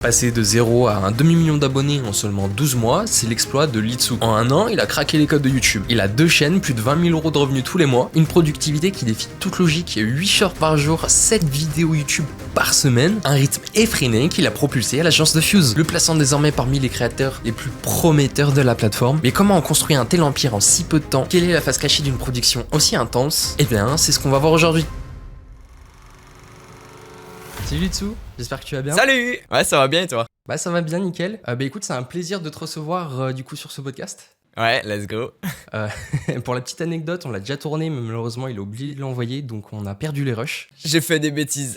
Passer de 0 à un demi-million d'abonnés en seulement 12 mois, c'est l'exploit de Litsu. En un an, il a craqué les codes de YouTube. Il a 2 chaînes, plus de 20 000 € de revenus tous les mois, une productivité qui défie toute logique, 8 shorts par jour, 7 vidéos YouTube par semaine, un rythme effréné qui l'a propulsé à l'agence de Fuse, le plaçant désormais parmi les créateurs les plus prometteurs de la plateforme. Mais comment on construit un tel empire en si peu de temps? Quelle est la face cachée d'une production aussi intense? Eh bien, c'est ce qu'on va voir aujourd'hui. Salut Litsu, j'espère que tu vas bien. Salut! Ouais, ça va bien et toi? Bah ça va bien, nickel. Écoute, c'est un plaisir de te recevoir du coup sur ce podcast. Ouais, let's go. Pour la petite anecdote, on l'a déjà tourné, mais malheureusement il a oublié de l'envoyer, donc on a perdu les rushs. J'ai fait des bêtises.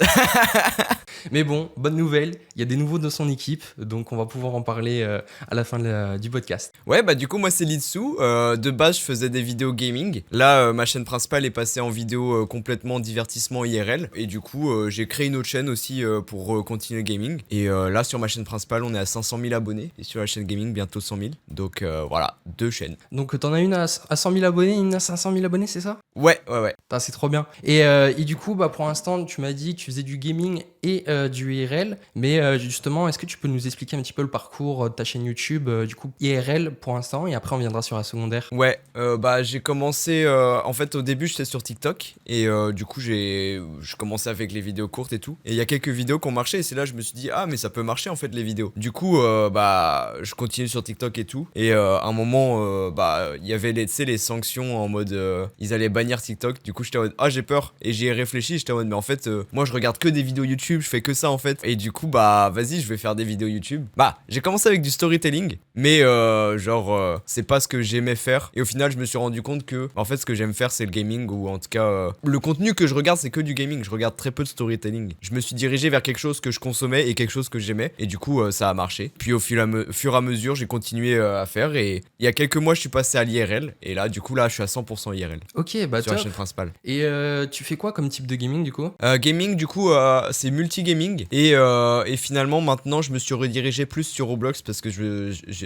Mais bon, bonne nouvelle, il y a des nouveaux de son équipe, donc on va pouvoir en parler à la fin du podcast. Ouais, bah du coup, moi c'est Litsu. De base, je faisais des vidéos gaming. Là, ma chaîne principale est passée en vidéo complètement divertissement IRL. Et du coup, j'ai créé une autre chaîne aussi pour continuer gaming. Et là, sur ma chaîne principale, on est à 500 000 abonnés. Et sur la chaîne gaming, bientôt 100 000. Donc voilà, 2 chaînes. Donc t'en as une à 100 000 abonnés, une à 500 000 abonnés, c'est ça? Ouais. Putain, c'est trop bien. Et du coup, bah, pour l'instant, tu m'as dit que tu faisais du gaming et du IRL. Mais justement, est-ce que tu peux nous expliquer un petit peu le parcours de ta chaîne YouTube, du coup, IRL pour l'instant, et après on viendra sur la secondaire. Ouais, bah j'ai commencé, en fait au début j'étais sur TikTok et du coup je commençais avec les vidéos courtes et tout. Et il y a quelques vidéos qui ont marché et c'est là que je me suis dit ah mais ça peut marcher en fait les vidéos. Du coup bah je continue sur TikTok et tout. Et à un moment bah il y avait tu sais, les sanctions en mode ils allaient bannir TikTok. Du coup j'étais en mode ah j'ai peur et j'y ai réfléchi, j'étais en mode mais en fait moi je regarde que des vidéos YouTube, je fais que ça en fait. Et du coup bah vas-y je vais faire des vidéos YouTube. Bah j'ai commencé avec du storytelling mais c'est pas ce que j'aimais faire et au final je me suis rendu compte que en fait ce que j'aime faire c'est le gaming ou en tout cas le contenu que je regarde c'est que du gaming, je regarde très peu de storytelling. Je me suis dirigé vers quelque chose que je consommais et quelque chose que j'aimais et du coup ça a marché. Puis au fur et à mesure j'ai continué à faire et il y a quelques mois je suis passé à l'IRL et là du coup là je suis à 100% IRL. Ok, bah sur top. la chaîne principale. Et tu fais quoi comme type de gaming du coup? Gaming du coup c'est multi-gaming et finalement maintenant je me suis redirigé plus sur Roblox parce que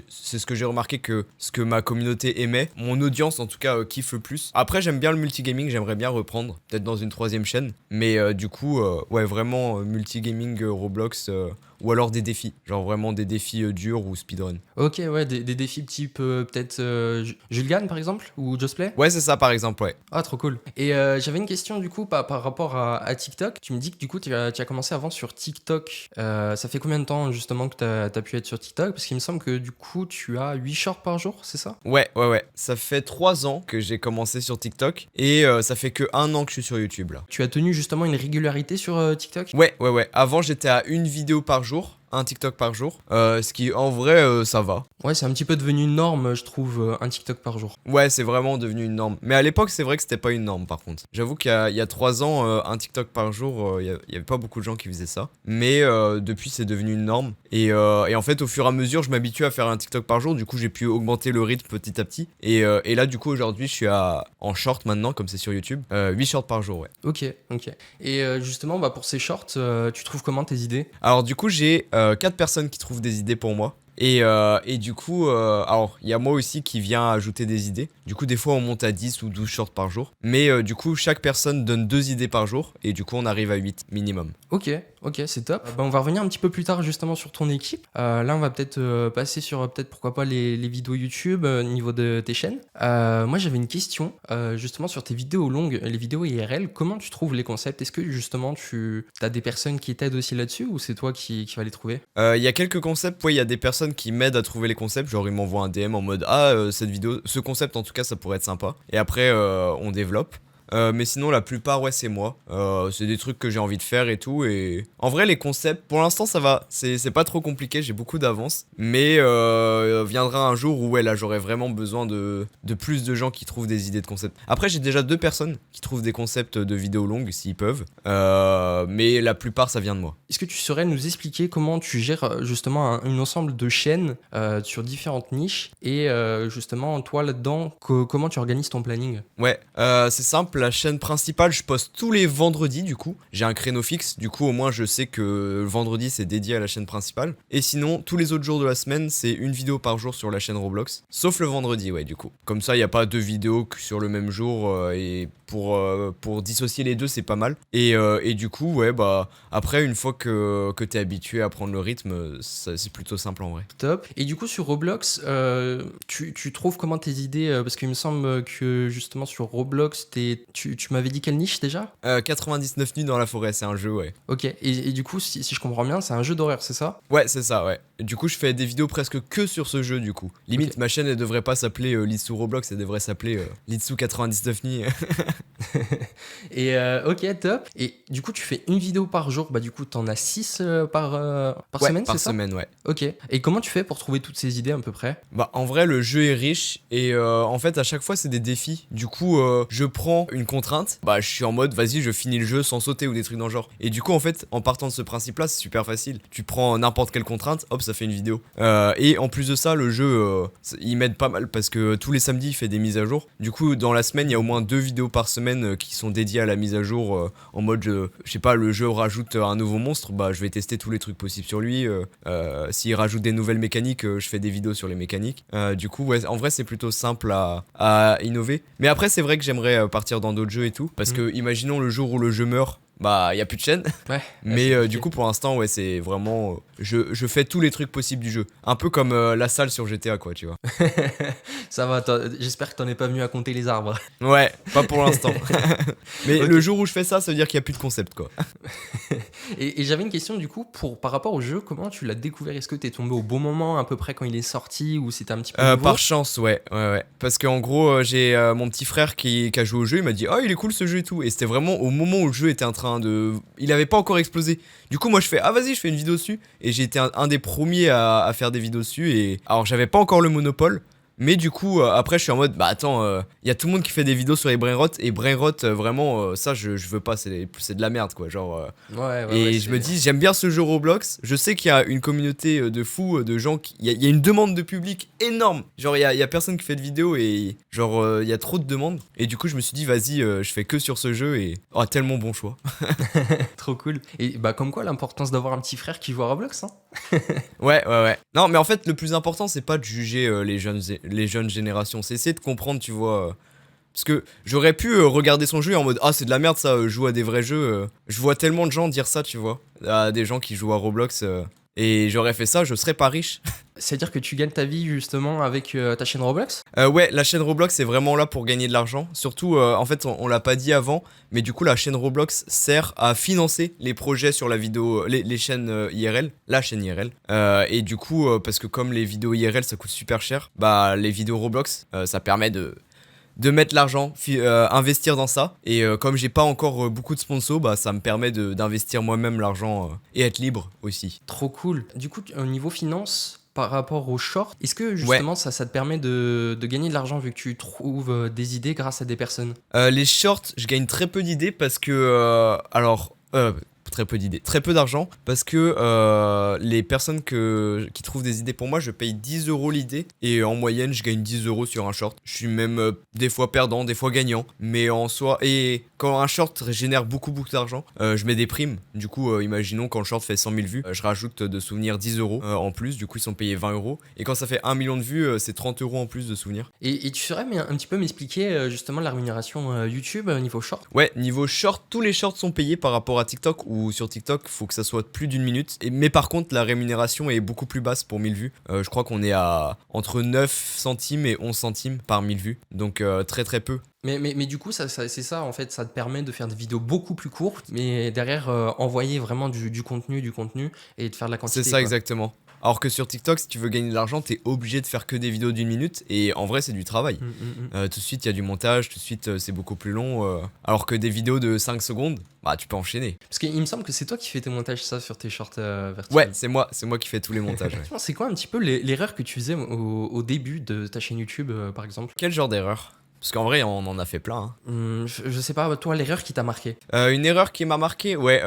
c'est ce que j'ai remarqué que ce que ma communauté aimait, mon audience en tout cas kiffe le plus. Après j'aime bien le multi-gaming, j'aimerais bien reprendre, peut-être dans une 3ème chaîne, mais du coup ouais vraiment multi-gaming Roblox ou alors des défis, genre vraiment des défis durs ou speedrun. Ok, ouais, des défis type peut-être Julgan par exemple ou Justplay. Ouais c'est ça par exemple, ouais. Ah, trop cool. Et j'avais une question du coup par rapport à TikTok. Tu me dis que du coup tu as commencé avant sur TikTok. Ça fait combien de temps justement que tu as pu être sur TikTok? Parce qu'il me semble que du coup tu as 8 shorts par jour, c'est ça? Ouais. Ça fait 3 ans que j'ai commencé sur TikTok et ça fait que 1 an que je suis sur YouTube là. Tu as tenu justement une régularité sur TikTok? Ouais. Avant j'étais à une vidéo par jour. Un TikTok par jour, ce qui en vrai ça va. Ouais, c'est un petit peu devenu une norme, je trouve, un TikTok par jour. Ouais, c'est vraiment devenu une norme. Mais à l'époque, c'est vrai que c'était pas une norme par contre. J'avoue qu'il y a 3 ans, un TikTok par jour, il y avait pas beaucoup de gens qui faisaient ça. Mais depuis, c'est devenu une norme. Et en fait, au fur et à mesure, je m'habitue à faire un TikTok par jour. Du coup, j'ai pu augmenter le rythme petit à petit. Et là, du coup, aujourd'hui, je suis en short maintenant, comme c'est sur YouTube. 8 shorts par jour, ouais. Ok. Et justement, bah, pour ces shorts, tu trouves comment tes idées? Alors du coup, j'ai 4 personnes qui trouvent des idées pour moi. Et du coup, alors il y a moi aussi qui vient ajouter des idées. Du coup, des fois on monte à 10 ou 12 shorts par jour. Mais du coup, chaque personne donne 2 idées par jour. Et du coup, on arrive à 8 minimum. Ok, c'est top. Bah, on va revenir un petit peu plus tard justement sur ton équipe. Là, on va peut-être passer sur peut-être pourquoi pas les vidéos YouTube au niveau de tes chaînes. Moi, j'avais une question justement sur tes vidéos longues, les vidéos IRL. Comment tu trouves les concepts? Est-ce que justement tu as des personnes qui t'aident aussi là-dessus ou c'est toi qui vas les trouver? Il y a quelques concepts, ouais, il y a des personnes qui m'aident à trouver les concepts. Genre, ils m'envoient un DM en mode ah, cette vidéo, ce concept en tout cas, ça pourrait être sympa. Et après, on développe. Mais sinon la plupart ouais c'est moi, c'est des trucs que j'ai envie de faire et tout et en vrai les concepts pour l'instant ça va, c'est pas trop compliqué, j'ai beaucoup d'avance mais viendra un jour où ouais là j'aurai vraiment besoin de plus de gens qui trouvent des idées de concepts. Après j'ai déjà 2 personnes qui trouvent des concepts de vidéos longues s'ils peuvent mais la plupart ça vient de moi. Est-ce que tu saurais nous expliquer comment tu gères justement un ensemble de chaînes sur différentes niches et justement toi là-dedans comment tu organises ton planning? Ouais, c'est simple, la chaîne principale, je poste tous les vendredis du coup. J'ai un créneau fixe, du coup au moins je sais que le vendredi c'est dédié à la chaîne principale. Et sinon, tous les autres jours de la semaine, c'est une vidéo par jour sur la chaîne Roblox. Sauf le vendredi, ouais, du coup. Comme ça, il n'y a pas 2 vidéos sur le même jour et pour dissocier les deux, c'est pas mal. Et du coup, ouais, bah, après, une fois que t'es habitué à prendre le rythme, c'est plutôt simple en vrai. Top. Et du coup, sur Roblox, tu trouves comment tes idées parce qu'il me semble que justement sur Roblox, tu m'avais dit quelle niche déjà? 99 nuits dans la forêt, c'est un jeu, ouais. Ok. Et du coup, si je comprends bien, c'est un jeu d'horreur, c'est ça? Ouais, c'est ça, ouais. Du coup, je fais des vidéos presque que sur ce jeu, du coup. Limite, Ok. ma chaîne, elle devrait pas s'appeler Litsu Roblox, elle devrait s'appeler Litsu 99 nuits. Et ok, top. Et du coup, tu fais une vidéo par jour. Bah, du coup, t'en as 6 par Ouais, semaine, c'est par ça? semaine, ouais. Ok. Et comment tu fais pour trouver toutes ces idées à peu près? Bah, en vrai, le jeu est riche et en fait, à chaque fois, c'est des défis. Du coup, je prends une contrainte. Bah, je suis en mode, vas-y, je finis le jeu sans sauter ou des trucs dans le genre. Et du coup, en fait, en partant de ce principe-là, c'est super facile. Tu prends n'importe quelle contrainte, hop, ça fait une vidéo. Et en plus de ça, le jeu, il m'aide pas mal parce que tous les samedis, il fait des mises à jour. Du coup, dans la semaine, il y a au moins 2 vidéos par semaine qui sont dédiées à la mise à jour en mode, je sais pas, le jeu rajoute un nouveau monstre, bah, je vais tester tous les trucs possibles sur lui. S'il rajoute des nouvelles mécaniques, je fais des vidéos sur les mécaniques. Du coup, ouais, en vrai, c'est plutôt simple à innover. Mais après, c'est vrai que j'aimerais partir dans d'autres jeux et tout. Parce que, imaginons le jour où le jeu meurt, bah, il y a plus de chaîne. Ouais. Mais c'est compliqué. du coup, pour l'instant, ouais, c'est vraiment. Je fais tous les trucs possibles du jeu. Un peu comme la salle sur GTA, quoi, tu vois. Ça va, j'espère que t'en es pas venu à compter les arbres. Ouais, pas pour l'instant. Mais Ok. le jour où je fais ça, ça veut dire qu'il n'y a plus de concept, quoi. Et j'avais une question du coup par rapport au jeu, comment tu l'as découvert? Est-ce que t'es tombé au bon moment à peu près quand il est sorti ou c'était un petit peu nouveau? Par chance, ouais. Parce qu'en gros, j'ai mon petit frère qui a joué au jeu, il m'a dit oh il est cool ce jeu et tout. Et c'était vraiment au moment où le jeu était en train de. Il avait pas encore explosé. Du coup, moi je fais ah vas-y, je fais une vidéo dessus. Et j'ai été un des premiers à faire des vidéos dessus. Et alors, j'avais pas encore le monopole. Mais du coup, après, je suis en mode, bah attends, y a tout le monde qui fait des vidéos sur les brainrot. Et brainrot, vraiment, ça, je veux pas, c'est de la merde, quoi. Genre. Et je me dis, j'aime bien ce jeu Roblox. Je sais qu'il y a une communauté de fous, de gens qui. Il y a une demande de public énorme. Genre, il y a personne qui fait de vidéos et. Genre, il y a trop de demandes. Et du coup, je me suis dit, vas-y, je fais que sur ce jeu et. Oh, tellement bon choix. Trop cool. Et bah comme quoi l'importance d'avoir un petit frère qui joue à Roblox, hein. Ouais. Non, mais en fait, le plus important, c'est pas de juger les jeunes générations. C'est essayer de comprendre, tu vois. Parce que j'aurais pu regarder son jeu en mode ah c'est de la merde ça, joue à des vrais jeux. Je vois tellement de gens dire ça, tu vois, à des gens qui jouent à Roblox et j'aurais fait ça, je serais pas riche. C'est-à-dire que tu gagnes ta vie justement avec ta chaîne Roblox? Ouais, la chaîne Roblox est vraiment là pour gagner de l'argent. Surtout, en fait, on l'a pas dit avant, mais du coup la chaîne Roblox sert à financer les projets sur la vidéo, les chaînes IRL, la chaîne IRL. Et du coup, parce que comme les vidéos IRL ça coûte super cher, bah les vidéos Roblox, ça permet de mettre l'argent, investir dans ça. Et comme j'ai pas encore beaucoup de sponsors, bah ça me permet d'investir moi-même l'argent et être libre aussi. Trop cool. Du coup, au niveau finance, par rapport aux shorts, est-ce que justement ça te permet de gagner de l'argent vu que tu trouves des idées grâce à des personnes? Les shorts, je gagne très peu d'idées parce que très peu d'idées, très peu d'argent parce que les personnes qui trouvent des idées pour moi, je paye 10 euros l'idée et en moyenne je gagne 10 euros sur un short. Je suis même des fois perdant, des fois gagnant, mais en soi, et quand un short génère beaucoup d'argent, je mets des primes. Du coup, imaginons quand le short fait 100 000 vues, je rajoute de souvenirs 10 euros en plus, du coup ils sont payés 20 euros. Et quand ça fait 1 million de vues, c'est 30 euros en plus de souvenirs. Et tu saurais un petit peu m'expliquer justement la rémunération YouTube au niveau short? Ouais, niveau short, tous les shorts sont payés par rapport à TikTok ou sur TikTok, faut que ça soit plus d'une minute. Mais par contre, la rémunération est beaucoup plus basse pour 1000 vues. Je crois qu'on est à entre 9 centimes et 11 centimes par 1000 vues. Donc très peu. Mais du coup, c'est ça, en fait, ça te permet de faire des vidéos beaucoup plus courtes, mais derrière, envoyer vraiment du contenu et de faire de la quantité. C'est ça quoi. exactement. Alors que sur TikTok, si tu veux gagner de l'argent, t'es obligé de faire que des vidéos d'une minute. Et en vrai, c'est du travail. Tout de suite, il y a du montage. Tout de suite, c'est beaucoup plus long. Alors que des vidéos de 5 secondes, bah tu peux enchaîner. Parce qu'il me semble que c'est toi qui fais tes montages, ça, sur tes shorts verticaux. Ouais, c'est moi qui fais tous les montages. Ouais. C'est quoi un petit peu l'erreur que tu faisais au début de ta chaîne YouTube, par exemple? Quel genre d'erreur? Parce qu'en vrai, on en a fait plein. Je sais pas, toi, l'erreur qui t'a marqué. Une erreur qui m'a marqué, ouais,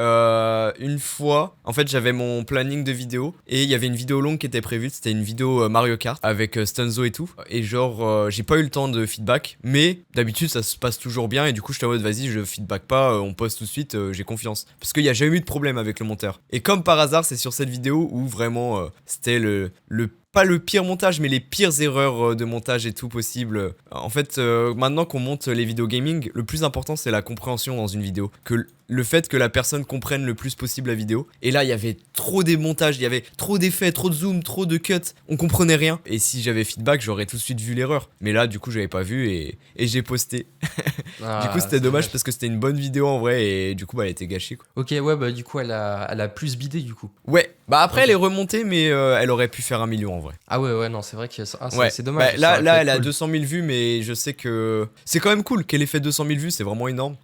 une fois, en fait, j'avais mon planning de vidéos et il y avait une vidéo longue qui était prévue, c'était une vidéo Mario Kart avec Stunzo et tout. Et genre, j'ai pas eu le temps de feedback, mais d'habitude, ça se passe toujours bien et du coup, je suis en mode, vas-y, je feedback pas, on poste tout de suite, j'ai confiance. Parce qu'il y a jamais eu de problème avec le monteur. Et comme par hasard, c'est sur cette vidéo où vraiment, c'était le pas le pire montage, mais les pires erreurs de montage et tout possible. En fait, maintenant qu'on monte les vidéos gaming, le plus important c'est la compréhension dans une vidéo. Que le fait que la personne comprenne le plus possible la vidéo. Et là, il y avait trop des montages, il y avait trop d'effets, trop de zoom, trop de cuts. On comprenait rien. Et si j'avais feedback, j'aurais tout de suite vu l'erreur. Mais là, du coup, j'avais pas vu et j'ai posté. Du coup, c'était dommage parce que c'était une bonne vidéo en vrai et du coup, bah, elle était gâchée, quoi. Ok, ouais, bah du coup, elle a plus bidé du coup. Ouais, bah après, Ok. elle est remontée, mais elle aurait pu faire 1 million en vrai. Ah ouais, non, c'est vrai que Ouais, c'est dommage. bah, ça aurait pu là être elle a cool. 200 000 vues, mais je sais que c'est quand même cool qu'elle ait fait 200 000 vues, c'est vraiment énorme.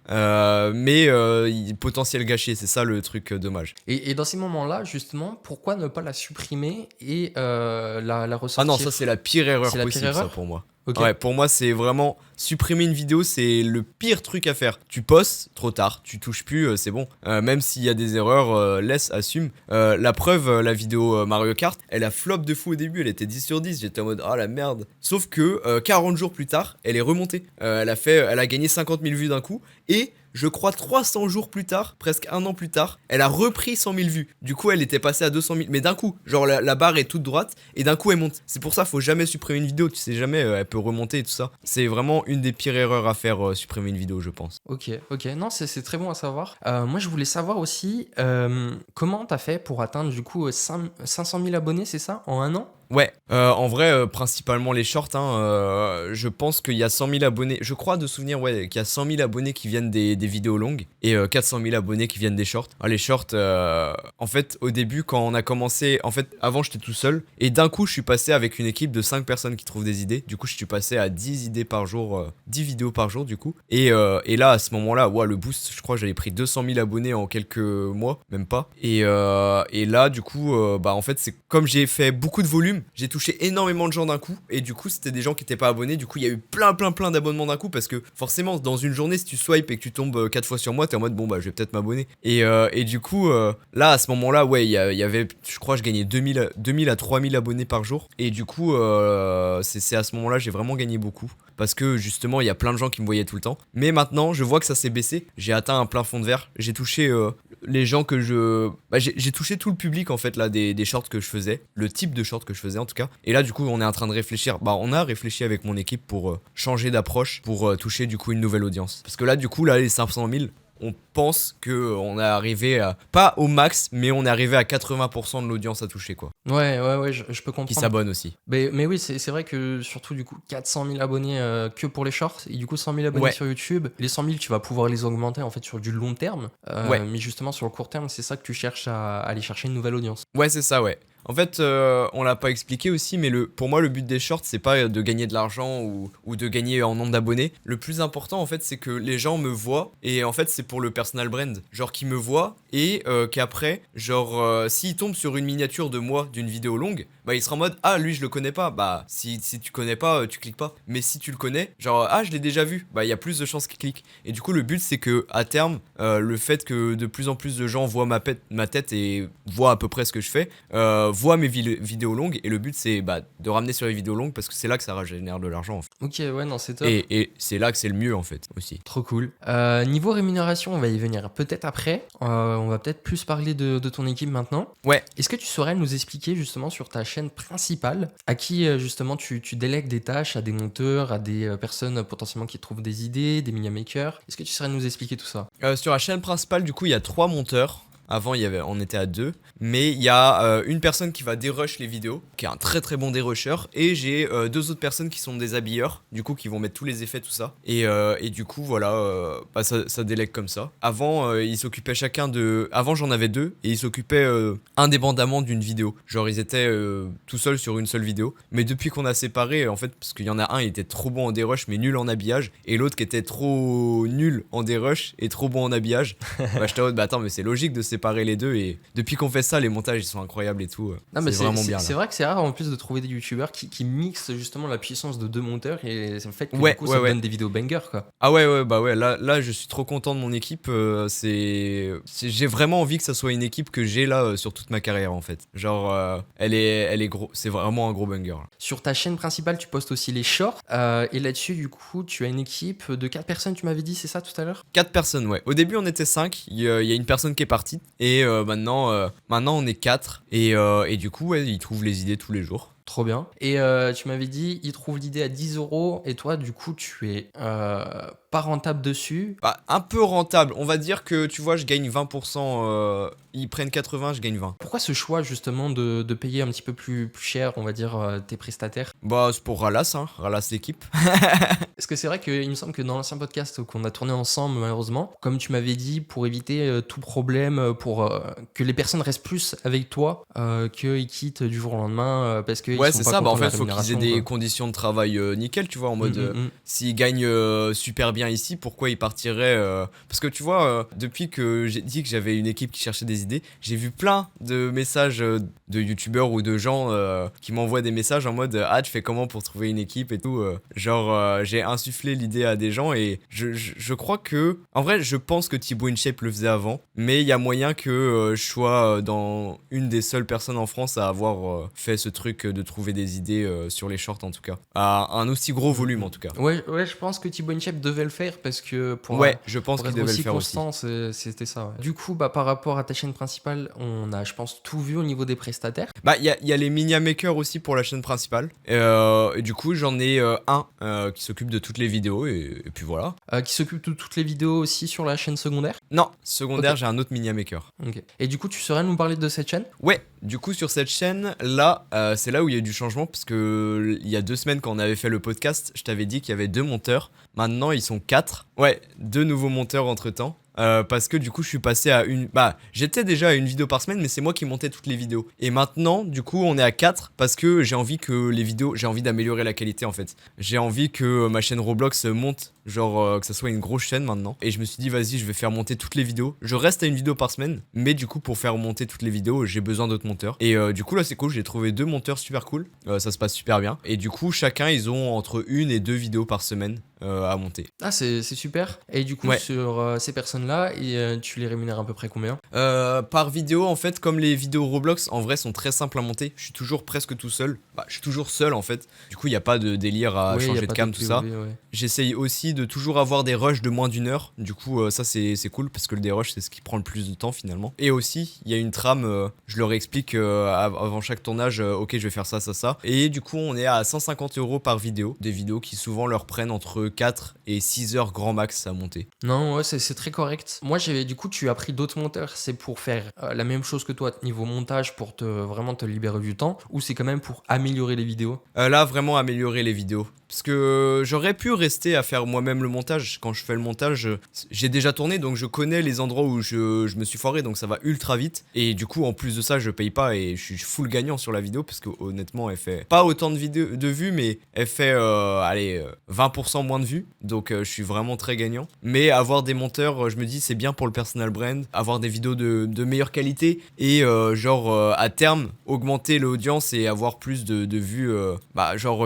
Potentiel gâché, c'est ça le truc dommage. Et dans ces moments-là, justement, pourquoi ne pas la supprimer et la Ah ressortir? non, ça c'est la pire erreur C'est la pire possible, ça erreur? pour moi. Ok. Ouais, pour moi, c'est vraiment supprimer une vidéo, c'est le pire truc à faire. Tu postes trop tard, tu touches plus, c'est bon. Même s'il y a des erreurs, laisse, assume. La preuve, la vidéo Mario Kart, elle a flop de fou au début, elle était 10 sur 10. J'étais en mode, ah la merde. Sauf que 40 jours plus tard, elle est remontée. Elle a gagné 50 000 vues d'un coup. Et je crois 300 jours plus tard, presque un an plus tard, elle a repris 100 000 vues. Du coup, elle était passée à 200 000. Mais d'un coup, genre la barre est toute droite et d'un coup, elle monte. C'est pour ça, faut jamais supprimer une vidéo. Tu sais jamais, elle peut remonter et tout ça. C'est vraiment une des pires erreurs à faire, supprimer une vidéo, je pense. Ok, non, c'est très bon à savoir. Moi, je voulais savoir aussi comment t'as fait pour atteindre du coup 500 000 abonnés, c'est ça, en un an? Ouais, en vrai, principalement les shorts, hein, je pense qu'il y a 100 000 abonnés, je crois de souvenir, ouais, qu'il y a 100 000 abonnés qui viennent des vidéos longues et 400 000 abonnés qui viennent des shorts. Ah, les shorts, en fait, au début, quand on a commencé, en fait, avant j'étais tout seul et d'un coup, je suis passé avec une équipe de 5 personnes qui trouvent des idées. Du coup, je suis passé à 10 idées par jour, 10 vidéos par jour, du coup. Et là, à ce moment-là, ouais, le boost, je crois que j'avais pris 200 000 abonnés en quelques mois, même pas. Et là, du coup, bah, en fait, c'est comme j'ai fait beaucoup de volume. J'ai touché énormément de gens d'un coup et du coup c'était des gens qui étaient pas abonnés. Du coup il y a eu plein d'abonnements d'un coup parce que forcément dans une journée si tu swipes et que tu tombes 4 fois sur moi t'es en mode bon bah je vais peut-être m'abonner. Et du coup là à ce moment là ouais il y avait je crois je gagnais 2000 à 3000 abonnés par jour. Et du coup c'est à ce moment là j'ai vraiment gagné beaucoup. Parce que justement il y a plein de gens qui me voyaient tout le temps. Mais maintenant je vois que ça s'est baissé. J'ai atteint un plafond de verre. J'ai touché les gens que je... Bah, j'ai touché tout le public en fait là des shorts que je faisais. Le type de shorts que je faisais en tout cas. Et là du coup on est en train de réfléchir. Bah on a réfléchi avec mon équipe pour changer d'approche. Pour toucher du coup une nouvelle audience. Parce que là du coup là les 500 000... On pense que on est arrivé à... Pas au max, mais on est arrivé à 80% de l'audience à toucher quoi. Ouais, je peux Qui comprendre. s'abonne aussi. Mais oui, c'est vrai que surtout du coup 400 000 abonnés que pour les shorts et du coup 100 000 abonnés Ouais. sur YouTube. Les 100 000, tu vas pouvoir les augmenter en fait sur du long terme. Ouais. Mais justement sur le court terme, c'est ça que tu cherches à aller chercher une nouvelle audience. Ouais, c'est ça, ouais. En fait, on l'a pas expliqué aussi, mais pour moi, le but des shorts, c'est pas de gagner de l'argent ou de gagner en nombre d'abonnés. Le plus important, en fait, c'est que les gens me voient et en fait, c'est pour le personal brand. Genre, qu'ils me voient et qu'après, genre, s'ils tombent sur une miniature de moi d'une vidéo longue, bah, ils seront en mode ah, lui, je le connais pas. Bah, si tu connais pas, tu cliques pas. Mais si tu le connais, genre, ah, je l'ai déjà vu, bah, il y a plus de chances qu'ils cliquent. Et du coup, le but, c'est que à terme, le fait que de plus en plus de gens voient ma tête et voient à peu près ce que je fais, voient mes vidéos longues et le but c'est de ramener sur les vidéos longues parce que c'est là que ça génère de l'argent en fait. Ok, ouais, non, c'est top. Et c'est là que c'est le mieux en fait aussi. Trop cool. Niveau rémunération, on va y venir peut-être après. On va peut-être plus parler de ton équipe maintenant. Ouais. Est-ce que tu saurais nous expliquer justement sur ta chaîne principale à qui justement tu délègues des tâches, à des monteurs, à des personnes potentiellement qui trouvent des idées, des media makers? Est-ce que tu saurais nous expliquer tout ça? Sur la chaîne principale du coup il y a 3 monteurs. Avant, on était à 2. Mais il y a une personne qui va dérush les vidéos, qui est un très très bon dérusher. Et j'ai 2 autres personnes qui sont des habilleurs, du coup, qui vont mettre tous les effets, tout ça. Et du coup, voilà, ça délègue comme ça. Avant, ils s'occupaient chacun de... Avant, j'en avais 2. Et ils s'occupaient indépendamment d'une vidéo. Genre, ils étaient tout seuls sur une seule vidéo. Mais depuis qu'on a séparé, en fait, parce qu'il y en a un, il était trop bon en dérush, mais nul en habillage. Et l'autre qui était trop nul en dérush et trop bon en habillage. J'étais en mode, attends, mais c'est logique de séparer les deux et depuis qu'on fait ça les montages ils sont incroyables et tout. Non, mais c'est vraiment bien. C'est vrai que c'est rare en plus de trouver des youtubeurs qui mixent justement la puissance de 2 monteurs et c'est le fait que du coup ça donne des vidéos banger quoi. Ah ouais là je suis trop content de mon équipe. J'ai vraiment envie que ça soit une équipe que j'ai là sur toute ma carrière en fait. Genre elle est gros, c'est vraiment un gros banger là. Sur ta chaîne principale tu postes aussi les shorts et là-dessus du coup tu as une équipe de 4 personnes, tu m'avais dit, c'est ça tout à l'heure? 4 personnes, ouais. Au début on était 5, il y a une personne qui est partie et maintenant on est 4 et du coup ouais, ils trouvent les idées tous les jours. Trop bien. Et tu m'avais dit, il trouve l'idée à 10 euros et toi, du coup, tu es pas rentable dessus. Bah, un peu rentable. On va dire que, tu vois, je gagne 20%. Ils prennent 80, je gagne 20. Pourquoi ce choix justement de payer un petit peu plus cher, on va dire, tes prestataires? Bah, c'est pour Ralas, hein. Ralas l'équipe. Parce que c'est vrai qu'il me semble que dans l'ancien podcast qu'on a tourné ensemble, malheureusement, comme tu m'avais dit, pour éviter tout problème, pour que les personnes restent plus avec toi, qu'ils quittent du jour au lendemain, parce qu'ils Ouais, sont c'est pas ça. Bah, contents en de la fait, faut qu'ils aient rémunération, des quoi. conditions de travail nickel, tu vois, en mode. Mm. S'ils gagnent super bien ici, pourquoi ils partiraient Parce que tu vois, depuis que j'ai dit que j'avais une équipe qui cherchait des idées, j'ai vu plein de messages de youtubeurs ou de gens qui m'envoient des messages en mode ah, tu fais comment pour trouver une équipe et tout. Genre, j'ai insufflé l'idée à des gens et je crois que. En vrai, je pense que Thibaut InShape le faisait avant, mais il y a moyen que je sois dans une des seules personnes en France à avoir fait ce truc de trouver des idées sur les shorts en tout cas. À un aussi gros volume en tout cas. Ouais, je pense que Thibaut InShape devait le faire parce que Ouais, je pense pour qu'il être devait le aussi faire aussi. constant, c'était ça. Ouais. Du coup, bah, par rapport à ta chaîne principale, on a, je pense, tout vu au niveau des prestataires. Bah, il y a les Minia Makers aussi pour la chaîne principale. Et du coup, j'en ai un qui s'occupe de toutes les vidéos et puis voilà. Qui s'occupe de toutes les vidéos aussi sur la chaîne secondaire. Non, secondaire, Ok. j'ai un autre Minia Maker. Ok. Et du coup, tu saurais nous parler de cette chaîne? Ouais, du coup, sur cette chaîne, là, c'est là où il y a eu du changement parce que il y a 2 semaines, quand on avait fait le podcast, je t'avais dit qu'il y avait 2 monteurs. Maintenant, ils sont 4. Ouais, 2 nouveaux monteurs entre temps. Parce que du coup je suis passé à une... Bah j'étais déjà à une vidéo par semaine mais c'est moi qui montais toutes les vidéos. Et maintenant du coup on est à 4 parce que j'ai envie que les vidéos... J'ai envie d'améliorer la qualité en fait. J'ai envie que ma chaîne Roblox monte, genre que ça soit une grosse chaîne maintenant. Et je me suis dit vas-y je vais faire monter toutes les vidéos. Je reste à une vidéo par semaine mais du coup pour faire monter toutes les vidéos j'ai besoin d'autres monteurs. Et du coup là c'est cool, j'ai trouvé 2 monteurs super cool. Ça se passe super bien. Et du coup chacun ils ont entre 1 et 2 vidéos par semaine à monter. Ah, c'est super. Et du coup, Ouais. sur ces personnes-là, tu les rémunères à peu près combien? Par vidéo, en fait, comme les vidéos Roblox en vrai sont très simples à monter, je suis toujours presque tout seul. Bah, je suis toujours seul en fait. Du coup, il n'y a pas de délire à Oui, y a changer de pas cam, de tout ça. POV, ouais. J'essaye aussi de toujours avoir des rushs de moins d'1 heure. Du coup, ça c'est cool parce que le dérush c'est ce qui prend le plus de temps finalement. Et aussi, il y a une trame, je leur explique avant chaque tournage, ok, je vais faire ça, ça, ça. Et du coup, on est à 150 € par vidéo. Des vidéos qui souvent leur prennent entre 4 et 6 heures grand max à monter. Non, ouais, c'est très correct. Moi, du coup, tu as pris d'autres monteurs. C'est pour faire la même chose que toi niveau montage pour vraiment te libérer du temps, ou c'est quand même pour améliorer les vidéos? Là, vraiment améliorer les vidéos. Parce que j'aurais pu rester à faire moi-même le montage. Quand je fais le montage, j'ai déjà tourné, donc je connais les endroits où je me suis foiré, donc ça va ultra vite. Et du coup, en plus de ça, je paye pas et je suis full gagnant sur la vidéo, parce que honnêtement, elle fait pas autant de vues, mais elle fait, 20% moins de vues. Donc je suis vraiment très gagnant. Mais avoir des monteurs, je me dis, c'est bien pour le personal brand. Avoir des vidéos de meilleure qualité et à terme, augmenter l'audience et avoir plus de vues,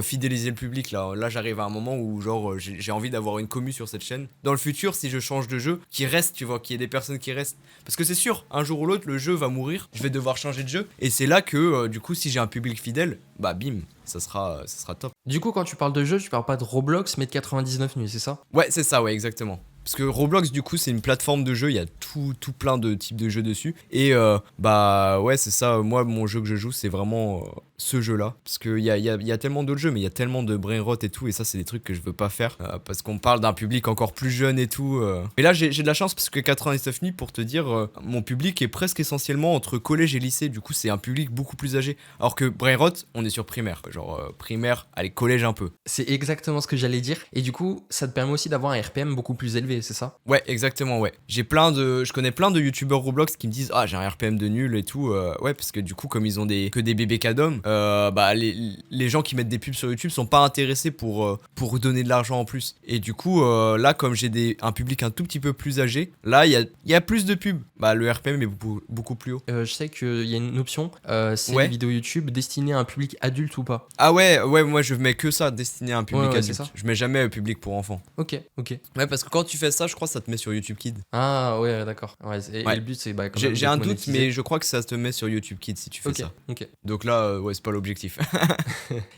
fidéliser le public là. Là, j'arrive à un moment où j'ai envie d'avoir une commu sur cette chaîne. Dans le futur, si je change de jeu, qui reste, tu vois, qu'il y ait des personnes qui restent. Parce que c'est sûr, un jour ou l'autre, le jeu va mourir, je vais devoir changer de jeu. Et c'est là que, du coup, si j'ai un public fidèle, bah bim, ça sera top. Du coup, quand tu parles de jeu, tu parles pas de Roblox, mais de 99 nuits, c'est ça? Ouais, c'est ça, ouais, exactement. Parce que Roblox, du coup, c'est une plateforme de jeu, il y a tout plein de types de jeux dessus. Et ouais, c'est ça, moi, mon jeu que je joue, c'est vraiment ce jeu-là. Parce qu'il y a tellement d'autres jeux, mais il y a tellement de brain rot et tout, et ça, c'est des trucs que je veux pas faire. Parce qu'on parle d'un public encore plus jeune et tout. Mais là, j'ai de la chance, parce que 99 nuits, pour te dire, mon public est presque essentiellement entre collège et lycée. Du coup, c'est un public beaucoup plus âgé. Alors que brain rot, on est sur primaire. Genre, primaire, allez, collège un peu. C'est exactement ce que j'allais dire. Et du coup, ça te permet aussi d'avoir un RPM beaucoup plus élevé, c'est ça? Ouais, exactement, ouais. Je connais plein de youtubeurs Roblox qui me disent ah, j'ai un RPM de nul et tout. Ouais, parce que du coup, comme ils ont que des bébés cadoms, les gens qui mettent des pubs sur YouTube sont pas intéressés pour donner de l'argent en plus. Et du coup, là, comme j'ai un public un tout petit peu plus âgé, là, il y a plus de pubs. Bah, le RPM est beaucoup plus haut. Je sais qu'il y a une option, c'est Ouais. les vidéos YouTube destinées à un public adulte ou pas. Ah ouais, moi je mets que ça destiné à un public Ouais, adulte. c'est ça. Je mets jamais un public pour enfants. Ok. Ouais, parce que quand tu fais ça, je crois que ça te met sur YouTube Kids. Ah ouais, d'accord. Ouais, et Ouais. le but, c'est quand même J'ai un d'être doute, monétisé. mais je crois que ça te met sur YouTube Kids si tu fais ça. Ok. Donc là, ouais, c'est pas l'objectif.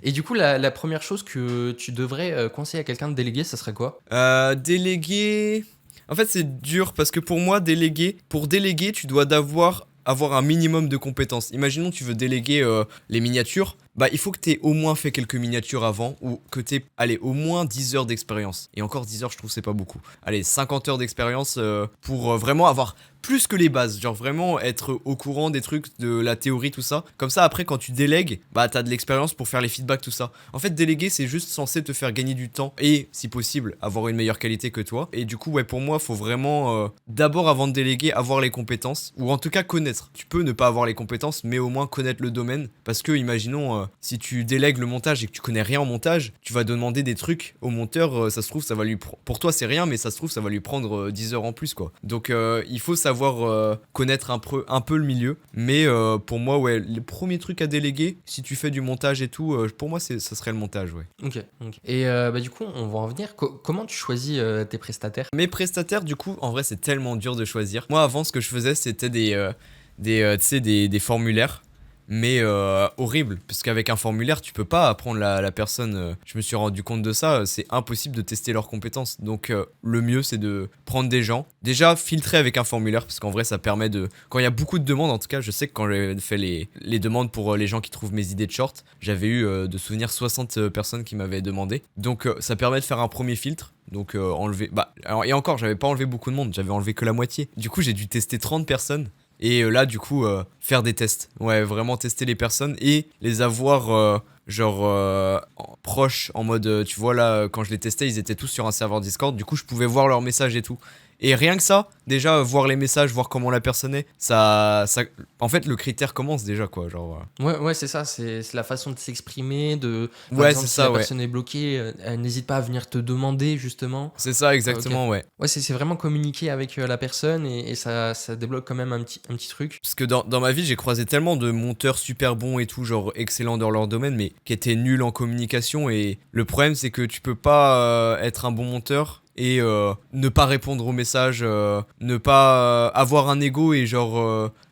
Et du coup, la première chose que tu devrais conseiller à quelqu'un de déléguer, ça serait quoi? Déléguer. En fait, c'est dur parce que pour moi, pour déléguer, tu dois avoir un minimum de compétences. Imaginons tu veux déléguer les miniatures, bah il faut que t'aies au moins fait quelques miniatures avant ou que t'aies, allez, au moins 10 heures d'expérience. Et encore 10 heures, je trouve c'est pas beaucoup. Allez, 50 heures d'expérience pour vraiment avoir plus que les bases, genre vraiment être au courant des trucs, de la théorie, tout ça. Comme ça, après, quand tu délègues, bah t'as de l'expérience pour faire les feedbacks, tout ça. En fait, déléguer, c'est juste censé te faire gagner du temps et, si possible, avoir une meilleure qualité que toi. Et du coup, ouais, pour moi, faut vraiment, d'abord, avant de déléguer, avoir les compétences, ou en tout cas connaître. Tu peux ne pas avoir les compétences, mais au moins connaître le domaine. Parce que, imaginons, si tu délègues le montage et que tu connais rien en montage, tu vas demander des trucs au monteur, ça se trouve, ça va lui... Pour toi, c'est rien, mais ça se trouve, ça va lui prendre 10 heures en plus, quoi. Donc, il faut savoir connaître un peu le milieu, mais pour moi, ouais, les premiers trucs à déléguer, si tu fais du montage et tout, pour moi ça serait le montage, ouais. Ok. Et bah, du coup, on va en venir. Comment tu choisis tes prestataires? Mes prestataires, du coup, en vrai, c'est tellement dur de choisir. Moi, avant, ce que je faisais, c'était tu sais, des formulaires, mais horrible, parce qu'avec un formulaire, tu peux pas apprendre la personne. Je me suis rendu compte de ça, c'est impossible de tester leurs compétences. Donc le mieux, c'est de prendre des gens, déjà filtrer avec un formulaire, parce qu'en vrai, ça permet de... Quand il y a beaucoup de demandes, en tout cas, je sais que quand j'ai fait les demandes pour les gens qui trouvent mes idées de short, j'avais eu de souvenir 60 personnes qui m'avaient demandé. Donc ça permet de faire un premier filtre. Donc enlever... Bah, alors, et encore, j'avais pas enlevé beaucoup de monde, j'avais enlevé que la moitié. Du coup, j'ai dû tester 30 personnes. Et là, du coup, faire des tests. Ouais, vraiment tester les personnes et les avoir, proches, en mode, tu vois, là, quand je les testais, ils étaient tous sur un serveur Discord. Du coup, je pouvais voir leurs messages et tout. Et rien que ça, déjà, voir les messages, voir comment la personne est, en fait, le critère commence déjà, quoi. Genre, Ouais, c'est ça, c'est la façon de s'exprimer, par Ouais, exemple, c'est si ça, la ouais. personne est bloquée, elle n'hésite pas à venir te demander, justement. C'est ça, Ok. exactement, ouais. Ouais, c'est vraiment communiquer avec la personne et ça débloque quand même un petit truc. Parce que dans ma vie, j'ai croisé tellement de monteurs super bons et tout, genre excellents dans leur domaine, mais qui étaient nuls en communication. Et le problème, c'est que tu peux pas être un bon monteur et ne pas répondre aux messages, ne pas avoir un ego et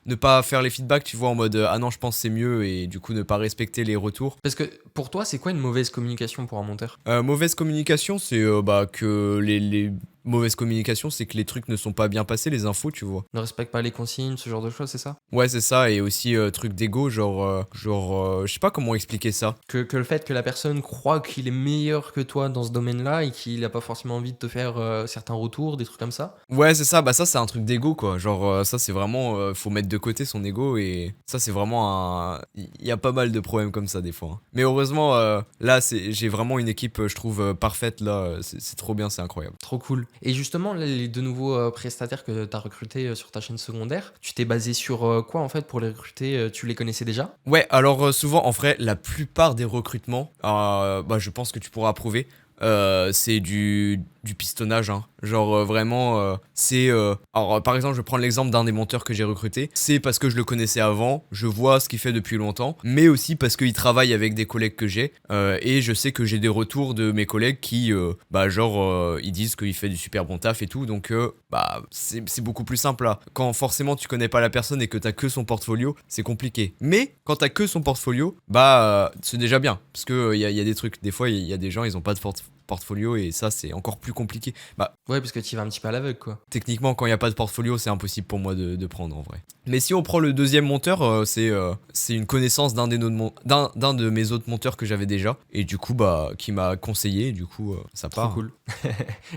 ne pas faire les feedbacks, tu vois, en mode ah non, je pense que c'est mieux, et du coup ne pas respecter les retours. Parce que pour toi, c'est quoi une mauvaise communication pour un monteur? Mauvaise communication, c'est bah, que les mauvaises communications, c'est que les trucs ne sont pas bien passés, les infos, tu vois. Ne respecte pas les consignes, ce genre de choses, c'est ça? Ouais, c'est ça, et aussi truc d'ego, je sais pas comment expliquer ça. Que le fait que la personne croit qu'il est meilleur que toi dans ce domaine-là et qu'il n'a pas forcément envie de te faire certains retours, des trucs comme ça. Ouais, c'est ça, bah ça c'est un truc d'ego, quoi. Ça c'est vraiment, faut mettre de côté son ego, et ça c'est vraiment un... Il y a pas mal de problèmes comme ça des fois, hein. Mais heureusement, là j'ai vraiment une équipe, je trouve, parfaite, là, c'est trop bien, c'est incroyable. Trop cool. Et justement, là, les deux nouveaux prestataires que tu as recrutés sur ta chaîne secondaire, tu t'es basé sur quoi en fait pour les recruter? Tu les connaissais déjà? Ouais, alors souvent, en vrai, la plupart des recrutements, bah je pense que tu pourras approuver, c'est du pistonnage, hein. Genre vraiment, alors par exemple, je vais prendre l'exemple d'un des monteurs que j'ai recruté. C'est parce que je le connaissais avant, je vois ce qu'il fait depuis longtemps, mais aussi parce qu'il travaille avec des collègues que j'ai, et je sais que j'ai des retours de mes collègues qui, ils disent qu'il fait du super bon taf et tout, donc bah c'est beaucoup plus simple là. Quand forcément tu connais pas la personne et que t'as que son portfolio, c'est compliqué. Mais quand t'as que son portfolio, bah c'est déjà bien, parce que y a des trucs, des fois il y a des gens, ils ont pas de portfolio, et ça c'est encore plus compliqué. Bah Ouais, parce que tu vas un petit peu à l'aveugle, quoi. techniquement, quand il n'y a pas de portfolio, c'est impossible pour moi de prendre, en vrai. Mais si on prend le deuxième monteur, c'est une connaissance d'un de mes autres monteurs que j'avais déjà, et du coup bah qui m'a conseillé, et du coup ça Trop part. cool.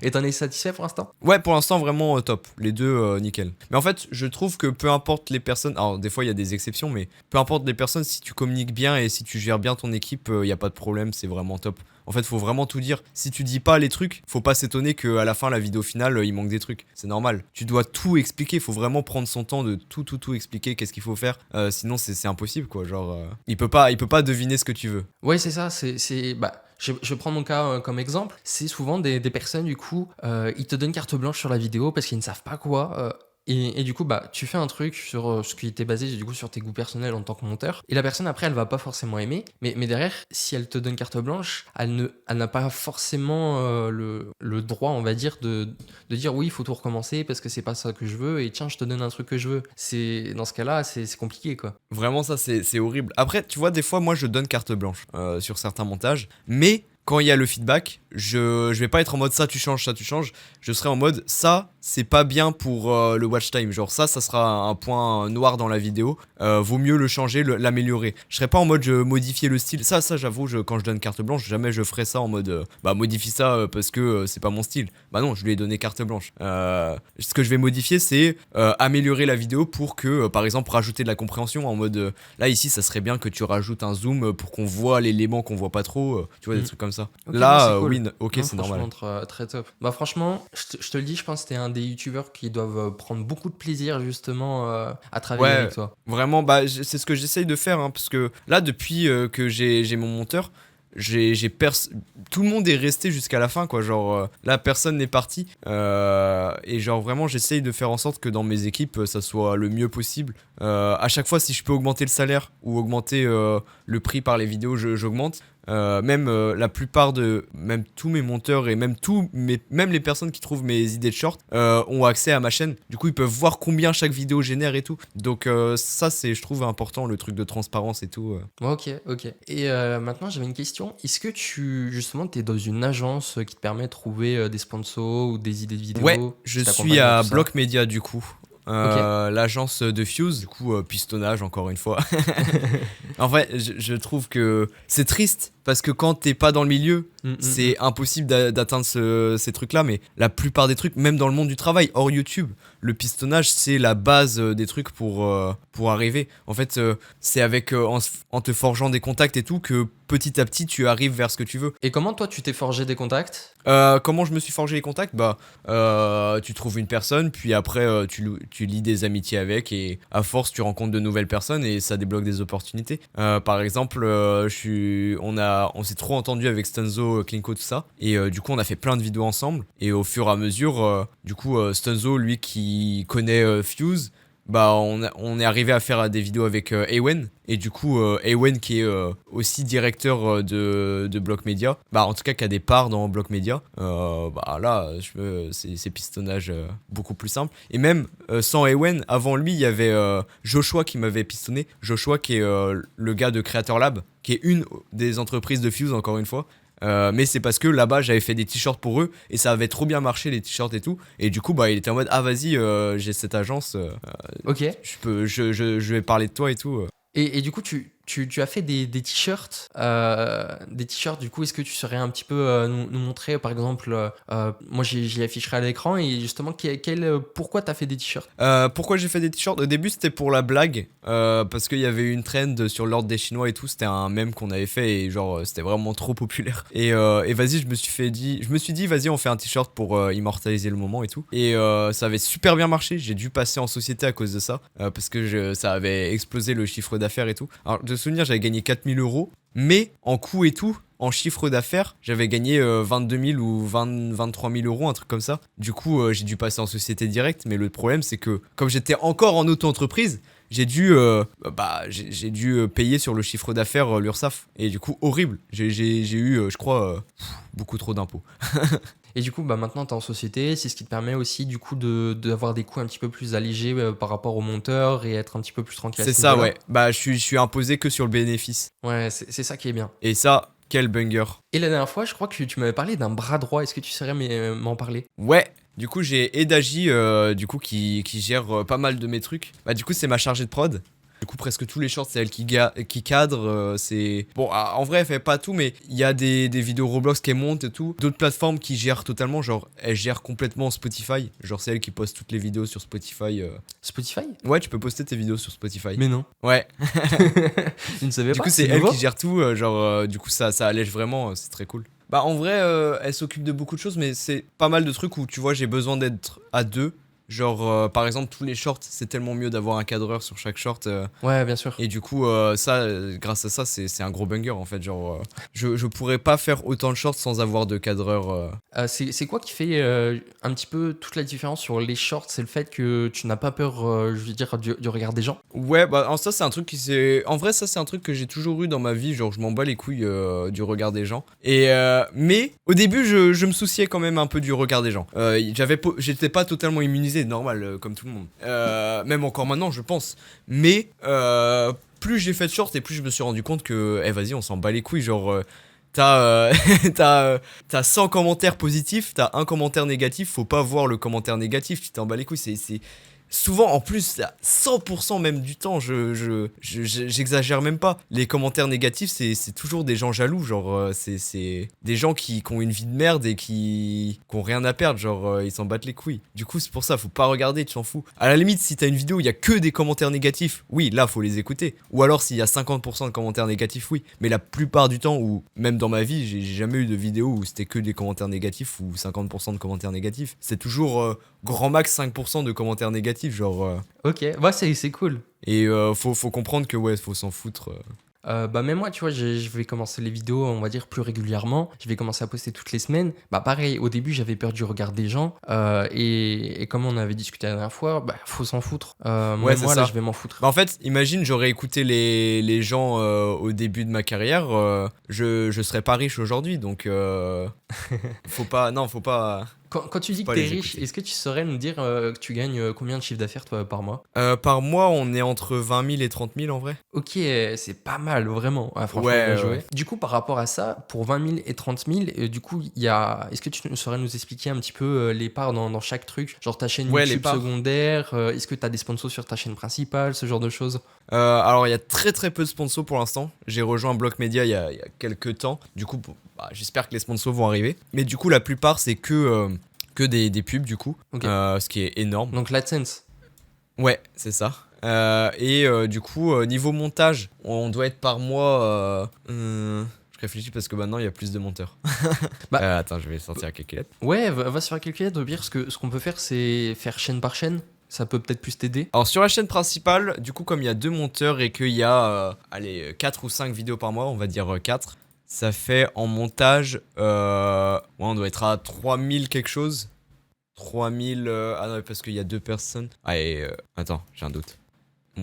Et t'en es satisfait pour l'instant? Ouais, pour l'instant vraiment top, les deux nickel. Mais en fait, je trouve que peu importe les personnes, alors des fois il y a des exceptions, mais peu importe les personnes, si tu communiques bien et si tu gères bien ton équipe, il y a pas de problème, c'est vraiment top. En fait, faut vraiment tout dire. Si tu dis pas les trucs, faut pas s'étonner qu'à la fin, la vidéo finale, il manque des trucs. C'est normal. Tu dois tout expliquer. Faut vraiment prendre son temps de tout expliquer. Qu'est-ce qu'il faut faire. Sinon, c'est impossible, quoi. Genre, il peut pas deviner ce que tu veux. Ouais, c'est ça. Bah, je prends mon cas comme exemple. C'est souvent des personnes, du coup, ils te donnent carte blanche sur la vidéo parce qu'ils ne savent pas quoi. Et du coup, bah, tu fais un truc sur ce qui était basé du coup sur tes goûts personnels en tant que monteur. Et la personne, après, elle va pas forcément aimer. Mais derrière, si elle te donne carte blanche, elle n'a pas forcément le droit, on va dire, de dire oui, il faut tout recommencer parce que c'est pas ça que je veux. Et tiens, je te donne un truc que je veux. Dans ce cas-là, c'est compliqué, quoi. Vraiment, ça, c'est horrible. Après, tu vois, des fois, moi, je donne carte blanche sur certains montages. Mais quand il y a le feedback, je vais pas être en mode ça tu changes, je serai en mode ça c'est pas bien pour le watch time, genre ça sera un point noir dans la vidéo, vaut mieux le changer, l'améliorer. Je serai pas en mode je modifier le style, ça j'avoue, quand je donne carte blanche, jamais je ferai ça en mode modifie ça parce que c'est pas mon style. Bah non, je lui ai donné carte blanche. Ce que je vais modifier c'est améliorer la vidéo pour que par exemple rajouter de la compréhension en mode là ici ça serait bien que tu rajoutes un zoom pour qu'on voit l'élément qu'on voit pas trop, tu vois des trucs comme ça. Okay, là cool. oui, ok, c'est normal. Très top. Bah franchement, je te le dis, je pense que t'es un des youtubeurs qui doivent prendre beaucoup de plaisir justement à travailler avec toi. Vraiment, c'est ce que j'essaye de faire, hein, parce que là depuis que j'ai mon monteur, tout le monde est resté jusqu'à la fin, quoi. Genre là personne n'est parti et genre vraiment j'essaye de faire en sorte que dans mes équipes ça soit le mieux possible. À chaque fois si je peux augmenter le salaire ou augmenter le prix par les vidéos, j'augmente. Même la plupart même tous mes monteurs et même les personnes qui trouvent mes idées de short ont accès à ma chaîne. Du coup ils peuvent voir combien chaque vidéo génère et tout. Donc ça c'est, je trouve, important, le truc de transparence et tout. Ok. Et maintenant j'avais une question. Est-ce que justement t'es dans une agence qui te permet de trouver des sponsors ou des idées de vidéos? Ouais, je suis à Block Media du coup. L'agence de Fuse, du coup pistonnage encore une fois. En vrai je trouve que c'est triste parce que quand t'es pas dans le milieu, c'est impossible d'atteindre ces trucs là, mais la plupart des trucs, même dans le monde du travail hors YouTube, le pistonnage c'est la base des trucs pour arriver. En fait c'est avec en te forgeant des contacts et tout que petit à petit tu arrives vers ce que tu veux. Et comment toi tu t'es forgé des contacts? Comment je me suis forgé les contacts? Tu trouves une personne, puis après tu lis des amitiés avec, et à force tu rencontres de nouvelles personnes et ça débloque des opportunités. Par exemple on s'est trop entendu avec Stunzo, Klinko, tout ça, et du coup on a fait plein de vidéos ensemble, et au fur et à mesure Stunzo, lui qui connaît Fuse, on est arrivé à faire des vidéos avec Ewen, et du coup Ewen qui est aussi directeur de Block Media, en tout cas qui a des parts dans Block Media, là c'est pistonnage beaucoup plus simple. Et même sans Ewen, avant lui il y avait Joshua qui m'avait pistonné, Joshua qui est le gars de Creator Lab, qui est une des entreprises de Fuse encore une fois. Mais c'est parce que là-bas j'avais fait des t-shirts pour eux et ça avait trop bien marché, les t-shirts et tout, et du coup il était en mode vas-y, j'ai cette agence, ok, je vais parler de toi et tout. Et du coup tu as fait des t-shirts, du coup est-ce que tu saurais un petit peu nous montrer par exemple, moi j'y afficherai à l'écran, et justement pourquoi t'as fait des t-shirts? Pourquoi j'ai fait des t-shirts? Au début c'était pour la blague, parce qu'il y avait eu une trend sur l'ordre des Chinois et tout, c'était un mème qu'on avait fait et genre c'était vraiment trop populaire, et vas-y je me suis dit vas-y on fait un t-shirt pour immortaliser le moment et tout, et ça avait super bien marché. J'ai dû passer en société à cause de ça, parce que ça avait explosé le chiffre d'affaires et tout. Alors de souvenir j'avais gagné 4000 €, mais en coût et tout, en chiffre d'affaires, j'avais gagné 22 000 ou 23 000 €, un truc comme ça. Du coup, j'ai dû passer en société directe, mais le problème, c'est que comme j'étais encore en auto-entreprise, j'ai dû payer sur le chiffre d'affaires l'URSSAF. Et du coup, horrible. J'ai eu, je crois, beaucoup trop d'impôts. Et du coup, maintenant, tu es en société, c'est ce qui te permet aussi du coup d'avoir des coûts un petit peu plus allégés par rapport au monteur et être un petit peu plus tranquille. C'est ça, ouais. Je suis imposé que sur le bénéfice. Ouais, c'est ça qui est bien. Et ça, quel banger. Et la dernière fois, je crois que tu m'avais parlé d'un bras droit. Est-ce que tu saurais m'en parler? Ouais. Du coup, j'ai Edaji, qui gère pas mal de mes trucs. Du coup, c'est ma chargée de prod. Du coup, presque tous les shorts, c'est elle qui cadre. C'est bon, en vrai, elle fait pas tout, mais il y a des vidéos Roblox qui montent et tout. D'autres plateformes qui gèrent totalement, genre elle gère complètement Spotify. Genre c'est elle qui poste toutes les vidéos sur Spotify. Spotify? Ouais, tu peux poster tes vidéos sur Spotify. Mais non. Ouais. Je ne savais pas. Du coup, c'est elle qui gère tout. Du coup, ça allège vraiment. C'est très cool. En vrai, elle s'occupe de beaucoup de choses, mais c'est pas mal de trucs où tu vois, j'ai besoin d'être à deux. Genre par exemple tous les shorts, c'est tellement mieux d'avoir un cadreur sur chaque short. Ouais, bien sûr. Et du coup grâce à ça c'est un gros banger en fait. Genre je pourrais pas faire autant de shorts sans avoir de cadreur. C'est quoi qui fait un petit peu toute la différence sur les shorts? C'est le fait que tu n'as pas peur, je veux dire, du regard des gens? Ouais, ça c'est un truc en vrai ça c'est un truc que j'ai toujours eu dans ma vie. Genre je m'en bats les couilles du regard des gens. Et mais au début je me souciais quand même un peu du regard des gens. J'étais pas totalement immunisé, normal, comme tout le monde. Même encore maintenant, je pense. Mais plus j'ai fait de shorts et plus je me suis rendu compte que, vas-y, on s'en bat les couilles. Genre, t'as 100 commentaires positifs, t'as un commentaire négatif, faut pas voir le commentaire négatif, tu t'en bats les couilles, c'est souvent, en plus, à 100% même du temps, j'exagère même pas. Les commentaires négatifs, c'est toujours des gens jaloux, genre, c'est des gens qui ont une vie de merde et qui ont rien à perdre, genre, ils s'en battent les couilles. Du coup, c'est pour ça, faut pas regarder, tu t'en fous. À la limite, si t'as une vidéo où il y a que des commentaires négatifs, oui, là, faut les écouter. Ou alors, s'il y a 50% de commentaires négatifs, oui. Mais la plupart du temps, ou même dans ma vie, j'ai jamais eu de vidéo où c'était que des commentaires négatifs ou 50% de commentaires négatifs. C'est toujours grand max 5% de commentaires négatifs, genre. Ok, bah c'est cool. Et faut comprendre que ouais, faut s'en foutre. Bah même moi, tu vois, je vais commencer les vidéos, on va dire, plus régulièrement. Je vais commencer à poster toutes les semaines. Bah pareil, au début, j'avais peur du regard des gens. Et comme on avait discuté la dernière fois, bah faut s'en foutre. Ouais, même c'est moi, ça. là, je vais m'en foutre. Bah en fait, imagine, j'aurais écouté les gens au début de ma carrière, je serais pas riche aujourd'hui, donc faut pas, non, faut pas. Quand tu dis que Pas t'es les riche, écouter. est-ce que tu saurais nous dire que tu gagnes combien de chiffre d'affaires, toi, par mois? Par mois, on est entre 20 000 et 30 000 en vrai. Ok, c'est pas mal, vraiment. Ah, franchement, Ouais, bien joué. ouais. Du coup, par rapport à ça, pour 20 000 et 30 000, du coup, est-ce que tu saurais nous expliquer un petit peu les parts dans chaque truc? Genre ta chaîne Ouais, les YouTube parts. secondaire, est-ce que tu as des sponsors sur ta chaîne principale, ce genre de choses? Alors, il y a très très peu de sponsors pour l'instant. J'ai rejoint Block Media il y a quelques temps. Du coup, bah, j'espère que les sponsors vont arriver. Mais du coup, la plupart, c'est que des pubs, du coup. Ok. Ce qui est énorme. Donc l'AdSense. Ouais, c'est ça. Du coup, niveau montage, on doit être par mois. Je réfléchis parce que maintenant il y a plus de monteurs. Bah- Attends, je vais sortir la calculette. Ouais, va se faire calculer. Au pire, ce qu'on peut faire, c'est faire chaîne par chaîne. Ça peut peut-être plus t'aider. Alors, sur la chaîne principale, du coup, comme il y a 2 monteurs et qu'il y a 4 ou 5 vidéos par mois, on va dire 4, ça fait en montage. Ouais, on doit être à 3000 quelque chose. 3000. Ah non, parce qu'il y a 2 personnes. Attends, j'ai un doute.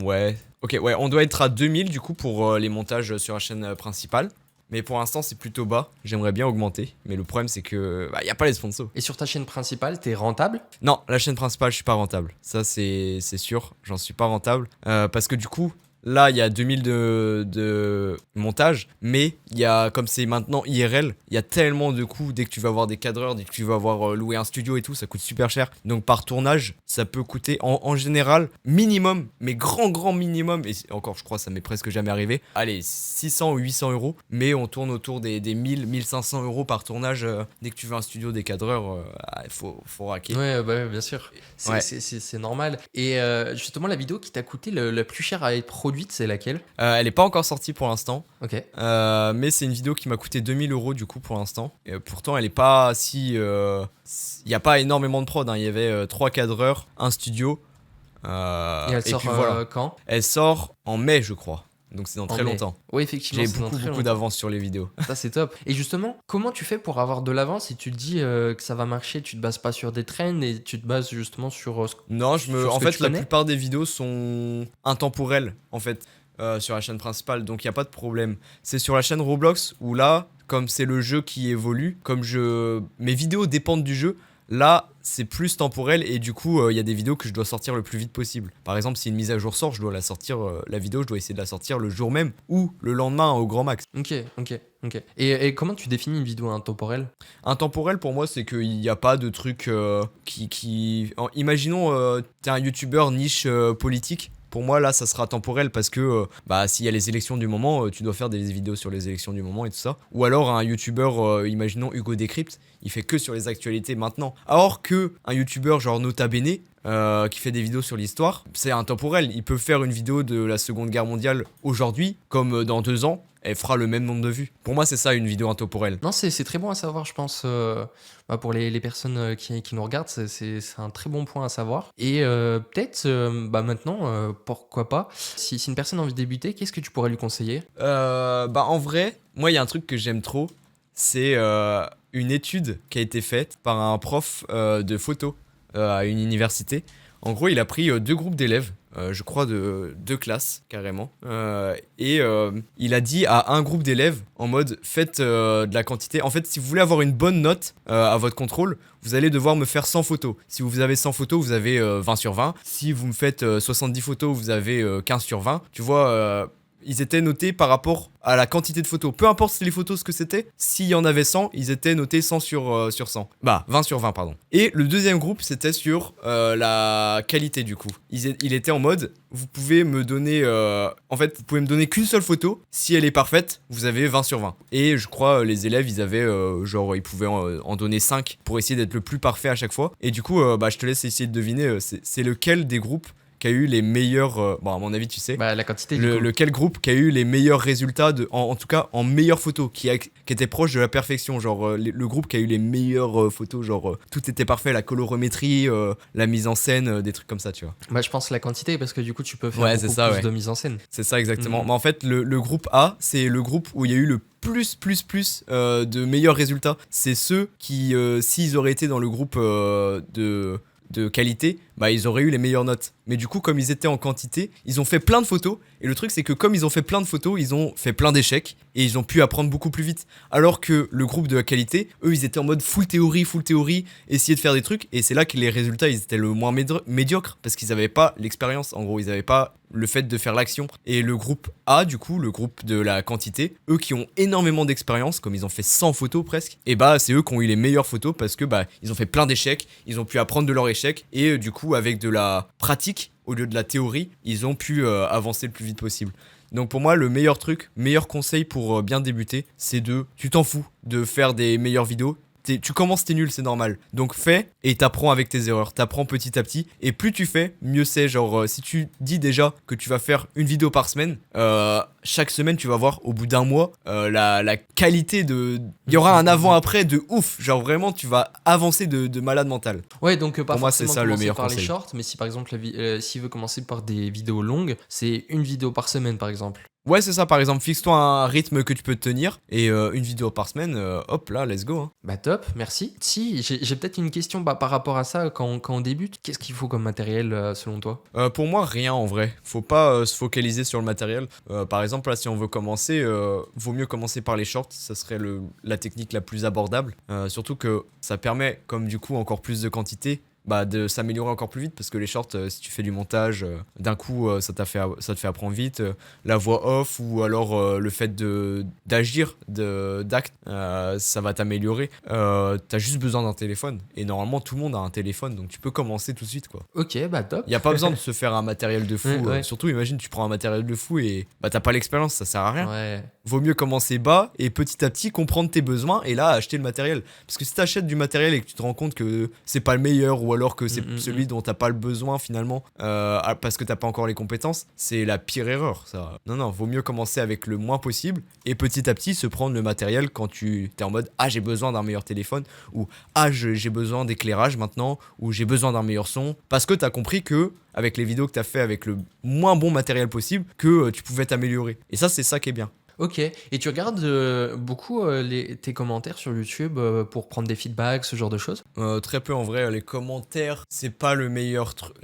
Ouais. Ok, ouais, on doit être à 2000 du coup pour les montages sur la chaîne principale. Mais pour l'instant, c'est plutôt bas. J'aimerais bien augmenter. Mais le problème, c'est que y a pas les sponsors. Et sur ta chaîne principale, t'es rentable? Non, la chaîne principale, je suis pas rentable. Ça, c'est sûr. J'en suis pas rentable. Parce que du coup, là, il y a 2000 de montage. Mais il y a, comme c'est maintenant IRL, il y a tellement de coûts. Dès que tu vas avoir des cadreurs, dès que tu vas avoir loué un studio et tout, ça coûte super cher. Donc par tournage, ça peut coûter en général minimum, mais grand minimum. Et encore, je crois, ça m'est presque jamais arrivé. Allez, 600 ou 800 euros. Mais on tourne autour des 1500 euros par tournage. Dès que tu veux un studio, des cadreurs, il faut raquer. Ouais, bah, ouais, bien sûr. Ouais. C'est normal. Et justement, la vidéo qui t'a coûté le plus cher à être produite, c'est laquelle? Elle est pas encore sortie pour l'instant. Ok. Mais c'est une vidéo qui m'a coûté 2000 euros du coup pour l'instant. Et pourtant, elle est pas si. Il n'y a pas énormément de prod. Hein. Il y avait 3 cadreurs, un studio. Et elle sort puis voilà. quand? Elle sort en mai, je crois. Donc c'est dans très En mai. longtemps. Oui, effectivement, J'ai c'est dans très beaucoup longtemps. d'avance sur les vidéos. Ça, c'est top. Et justement, comment tu fais pour avoir de l'avance si tu te dis que ça va marcher, tu te bases pas sur des trends et tu te bases justement sur Non, sur ce en que fait, tu la connais? plupart des vidéos sont intemporelles, en fait, sur la chaîne principale, donc il n'y a pas de problème. C'est sur la chaîne Roblox où là, comme c'est le jeu qui évolue, mes vidéos dépendent du jeu, là, c'est plus temporel et du coup, il y a des vidéos que je dois sortir le plus vite possible. Par exemple, si une mise à jour sort, je dois la sortir, la vidéo, je dois essayer de la sortir le jour même ou le lendemain au grand max. Ok. Et comment tu définis une vidéo intemporelle? Intemporel pour moi, c'est qu'il n'y a pas de truc imaginons, t'es un youtubeur niche politique. Pour moi, là, ça sera temporel parce que s'il y a les élections du moment, tu dois faire des vidéos sur les élections du moment et tout ça. Ou alors un youtubeur, imaginons Hugo Décrypte, il fait que sur les actualités maintenant. Alors que un youtubeur genre Nota Bene, qui fait des vidéos sur l'histoire, c'est intemporel. Il peut faire une vidéo de la Seconde Guerre mondiale aujourd'hui, comme dans 2 ans, elle fera le même nombre de vues. Pour moi, c'est ça une vidéo intemporelle. Non, c'est très bon à savoir, je pense. Pour les personnes qui nous regardent, c'est un très bon point à savoir. Et peut-être, maintenant, pourquoi pas, si une personne a envie de débuter, qu'est-ce que tu pourrais lui conseiller? En vrai, moi, il y a un truc que j'aime trop, c'est une étude qui a été faite par un prof de photo à une université. En gros, il a pris 2 groupes d'élèves, je crois de 2 classes carrément, il a dit à un groupe d'élèves en mode faites de la quantité. En fait, si vous voulez avoir une bonne note à votre contrôle, vous allez devoir me faire 100 photos. Si vous avez 100 photos, vous avez 20 sur 20. Si vous me faites 70 photos, vous avez 15 sur 20. Tu vois, ils étaient notés par rapport à la quantité de photos. Peu importe les photos ce que c'était, s'il y en avait 100, ils étaient notés 100 sur 100. Bah, 20 sur 20, pardon. Et le deuxième groupe, c'était sur la qualité du coup. Il était en mode, vous pouvez me donner... en fait, vous pouvez me donner qu'une seule photo. Si elle est parfaite, vous avez 20 sur 20. Et je crois, les élèves, ils avaient... genre, ils pouvaient en donner 5 pour essayer d'être le plus parfait à chaque fois. Et du coup, bah, je te laisse essayer de deviner, c'est lequel des groupes qui a eu les meilleurs... bon, à mon avis, tu sais. Bah, la quantité, du coup. Lequel groupe qui a eu les meilleurs résultats, en tout cas, en meilleures photos, qui était proche de la perfection. Genre, le groupe qui a eu les meilleures photos, genre, tout était parfait, la colorimétrie, la mise en scène, des trucs comme ça, tu vois. Bah, je pense la quantité, parce que du coup, tu peux faire Ouais, beaucoup c'est ça, plus ouais. de mise en scène. C'est ça, exactement. Mais en fait, le groupe A, c'est le groupe où il y a eu le plus de meilleurs résultats. C'est ceux qui, s'ils auraient été dans le groupe de qualité, bah ils auraient eu les meilleures notes. Mais du coup, comme ils étaient en quantité, ils ont fait plein de photos. Et le truc, c'est que comme ils ont fait plein de photos, ils ont fait plein d'échecs. Et ils ont pu apprendre beaucoup plus vite. Alors que le groupe de la qualité, eux, ils étaient en mode full théorie, essayer de faire des trucs. Et c'est là que les résultats, ils étaient le moins médiocres. Parce qu'ils n'avaient pas l'expérience. En gros, ils n'avaient pas le fait de faire l'action. Et le groupe A, du coup, le groupe de la quantité, eux qui ont énormément d'expérience, comme ils ont fait 100 photos presque, et bah c'est eux qui ont eu les meilleures photos parce que bah ils ont fait plein d'échecs, ils ont pu apprendre de leurs échecs et du coup avec de la pratique au lieu de la théorie, ils ont pu avancer le plus vite possible. Donc pour moi, le meilleur truc, meilleur conseil pour bien débuter, c'est tu t'en fous de faire des meilleures vidéos. Tu commences, t'es nul, c'est normal. Donc fais et t'apprends avec tes erreurs. T'apprends petit à petit. Et plus tu fais, mieux c'est. Genre, si tu dis déjà que tu vas faire une vidéo par semaine, chaque semaine, tu vas voir au bout d'un mois la qualité de... Il y aura un avant-après de ouf. Genre vraiment, tu vas avancer de malade mental. Ouais, donc pas pour moi, c'est forcément ça le commencer meilleur par les conseil. shorts, mais si par exemple, s'il veut commencer par des vidéos longues, c'est une vidéo par semaine par exemple. Ouais, c'est ça, par exemple, fixe-toi un rythme que tu peux tenir et une vidéo par semaine, hop là, let's go. Hein. Bah top, merci. Si, j'ai peut-être une question bah, par rapport à ça quand on débute. Qu'est-ce qu'il faut comme matériel selon toi? Pour moi, rien en vrai. Faut pas se focaliser sur le matériel. Par exemple, là, si on veut commencer, vaut mieux commencer par les shorts. Ça serait la technique la plus abordable. Surtout que ça permet, comme du coup, encore plus de quantité. Bah, de s'améliorer encore plus vite parce que les shorts, si tu fais du montage, d'un coup ça te fait apprendre vite. La voix off ou alors le fait d'agir, d'acte, ça va t'améliorer. T'as juste besoin d'un téléphone et normalement tout le monde a un téléphone donc tu peux commencer tout de suite quoi. Ok, bah top. Y a pas besoin de se faire un matériel de fou. Ouais. Surtout imagine tu prends un matériel de fou et bah t'as pas l'expérience, ça sert à rien. Ouais. Vaut mieux commencer bas et petit à petit comprendre tes besoins et là acheter le matériel. Parce que si t'achètes du matériel et que tu te rends compte que c'est pas le meilleur ou alors que c'est celui dont t'as pas le besoin finalement parce que t'as pas encore les compétences, c'est la pire erreur ça. Non, vaut mieux commencer avec le moins possible et petit à petit se prendre le matériel quand tu t'es en mode ah j'ai besoin d'un meilleur téléphone ou ah j'ai besoin d'éclairage maintenant ou j'ai besoin d'un meilleur son parce que t'as compris que avec les vidéos que t'as fait avec le moins bon matériel possible que tu pouvais t'améliorer et ça c'est ça qui est bien. Ok, et tu regardes beaucoup tes commentaires sur YouTube pour prendre des feedbacks, ce genre de choses? Très peu en vrai, les commentaires, c'est pas le meilleur truc.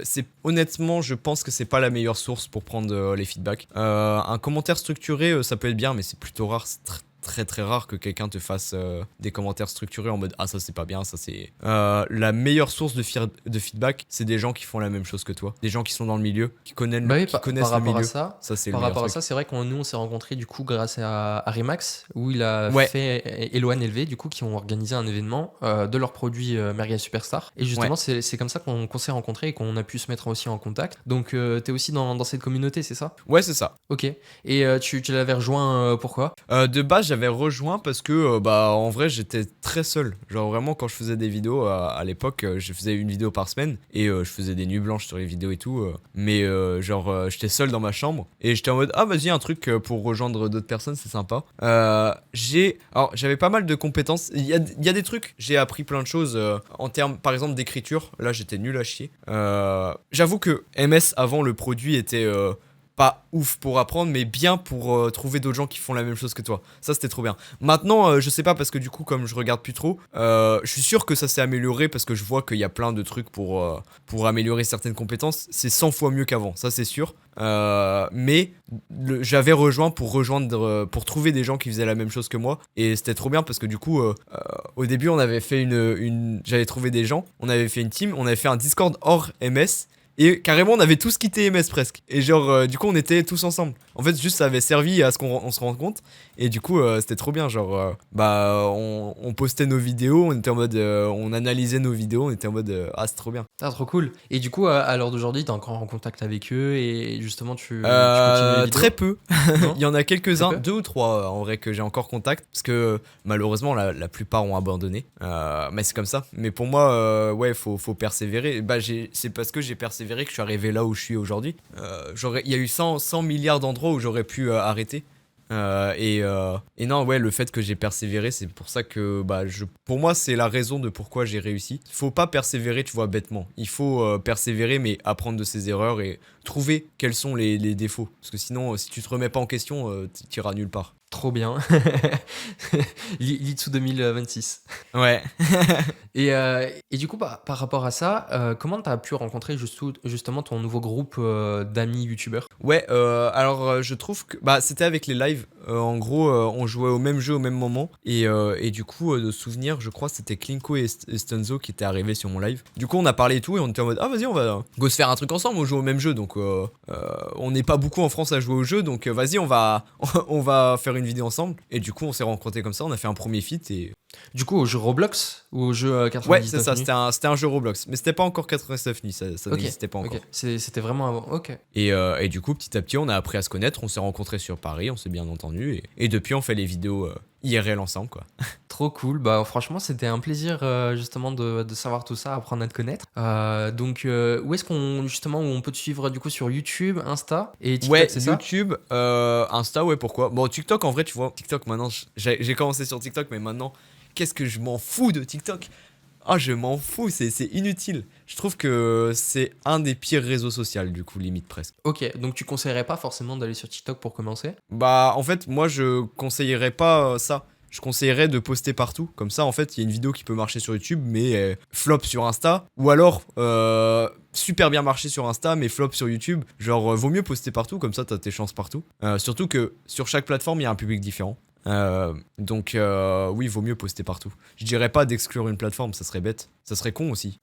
Honnêtement, je pense que c'est pas la meilleure source pour prendre les feedbacks. Un commentaire structuré, ça peut être bien, mais c'est plutôt rare, c'est très rare que quelqu'un te fasse des commentaires structurés en mode ah ça c'est pas bien, ça c'est... la meilleure source de feedback, c'est des gens qui font la même chose que toi. Des gens qui sont dans le milieu, qui connaissent, Bah oui, connaissent le milieu. ça c'est par le rapport meilleur à truc. ça, c'est vrai qu'on nous on s'est rencontrés du coup grâce à Remax où il a Ouais. fait Eloane LV du coup qui ont organisé un événement de leur produit Merguez Superstar et justement c'est comme ça qu'on s'est rencontrés et qu'on a pu se mettre aussi en contact. Donc t'es aussi dans cette communauté, c'est ça? Ouais, c'est ça. Ok. Et tu l'avais rejoint pourquoi? De base, j'avais rejoint parce que bah en vrai, j'étais très seul. Genre vraiment quand je faisais des vidéos à l'époque, je faisais une vidéo par semaine et je faisais des nuits blanches sur les vidéos et tout, mais j'étais seul dans ma chambre et j'étais en mode ah vas-y un truc pour rejoindre d'autres personnes, c'est sympa. J'avais pas mal de compétences, il y a des trucs, j'ai appris plein de choses en termes par exemple d'écriture. Là, j'étais nul à chier. J'avoue que MS avant le produit était pas ouf pour apprendre, mais bien pour trouver d'autres gens qui font la même chose que toi. Ça, c'était trop bien. Maintenant, je sais pas, parce que du coup, comme je regarde plus trop, je suis sûr que ça s'est amélioré parce que je vois qu'il y a plein de trucs pour améliorer certaines compétences. C'est 100 fois mieux qu'avant, ça c'est sûr. Mais j'avais rejoint pour trouver des gens qui faisaient la même chose que moi. Et c'était trop bien parce que du coup, au début, on avait fait j'avais trouvé des gens, on avait fait une team, on avait fait un Discord hors MS. Et carrément, on avait tous quitté MS presque. Et genre, du coup, on était tous ensemble. En fait, juste ça avait servi à ce qu'on se rende compte. Et du coup, c'était trop bien. Genre, on postait nos vidéos, on était en mode. On analysait nos vidéos, on était en mode. Ah, c'est trop bien. Ah, trop cool. Et du coup, à l'heure d'aujourd'hui, t'es encore en contact avec eux et justement, tu continues les vidéos? Très peu. Non. Il y en a quelques-uns, Très peu. 2 ou 3 en vrai que j'ai encore contact. Parce que malheureusement, la plupart ont abandonné. Mais c'est comme ça. Mais pour moi, ouais, faut persévérer. Bah, c'est parce que j'ai persévéré que je suis arrivé là où je suis aujourd'hui. Il y a eu 100 milliards d'endroits où j'aurais pu arrêter. Et non, ouais, le fait que j'ai persévéré, c'est pour ça que pour moi, c'est la raison de pourquoi j'ai réussi. Il faut pas persévérer, tu vois, bêtement. Il faut persévérer, mais apprendre de ses erreurs et trouver quels sont les défauts. Parce que sinon, si tu te remets pas en question, t'iras nulle part. Trop bien. Litsu 2026. Ouais. Et du coup, par rapport à ça, comment t'as pu rencontrer justement ton nouveau groupe d'amis youtubeurs? Ouais, alors je trouve que c'était avec les lives. En gros, on jouait au même jeu au même moment. Et du coup, de souvenir, je crois c'était Klinko et Stunzo qui étaient arrivés sur mon live. Du coup, on a parlé et tout, et on était en mode ah, vas-y, on va go se faire un truc ensemble. On joue au même jeu, donc on n'est pas beaucoup en France à jouer au jeu, donc vas-y, on va faire une vidéo ensemble. Et du coup, on s'est rencontrés comme ça, on a fait un premier feat et. Du coup, au jeu Roblox ou au jeu Ouais, 99 c'est ça, nuits? c'était un jeu Roblox. Mais c'était pas encore 89 nuits, ça Ok, n'existait pas encore. ok. C'était vraiment avant. Ok. Et du coup, petit à petit, on a appris à se connaître, on s'est rencontrés sur Paris, on s'est bien entendu. Et depuis, on fait les vidéos IRL ensemble, quoi. Trop cool. Bah, franchement, c'était un plaisir justement de savoir tout ça, apprendre à te connaître. Donc, où est-ce où on peut te suivre du coup sur YouTube, Insta et TikTok, Ouais, c'est ça? YouTube, Insta, ouais, pourquoi. Bon, TikTok, en vrai, tu vois, TikTok, maintenant, j'ai commencé sur TikTok, mais maintenant, qu'est-ce que je m'en fous de TikTok? Ah, je m'en fous, c'est inutile. Je trouve que c'est un des pires réseaux sociaux, du coup, limite presque. Ok, donc tu conseillerais pas forcément d'aller sur TikTok pour commencer? Bah, en fait, moi, je conseillerais pas ça. Je conseillerais de poster partout. Comme ça, en fait, il y a une vidéo qui peut marcher sur YouTube, mais flop sur Insta. Ou alors, super bien marcher sur Insta, mais flop sur YouTube. Genre, vaut mieux poster partout, comme ça, t'as tes chances partout. Surtout que sur chaque plateforme, il y a un public différent. Donc, oui, vaut mieux poster partout. Je dirais pas d'exclure une plateforme, ça serait bête. Ça serait con aussi.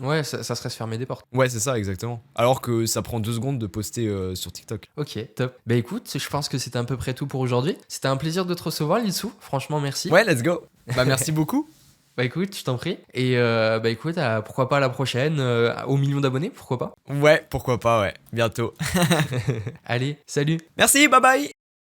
Ouais, ça serait se fermer des portes. Ouais, c'est ça, exactement. Alors que ça prend 2 secondes de poster sur TikTok. Ok, top. Bah écoute, je pense que c'était à peu près tout pour aujourd'hui. C'était un plaisir de te recevoir, Litsou. Franchement, merci. Ouais, let's go. Bah, merci beaucoup. Bah écoute, je t'en prie. Et bah écoute, pourquoi pas à la prochaine, au million d'abonnés, pourquoi pas. Ouais, pourquoi pas, ouais. Bientôt. Allez, salut. Merci, bye bye.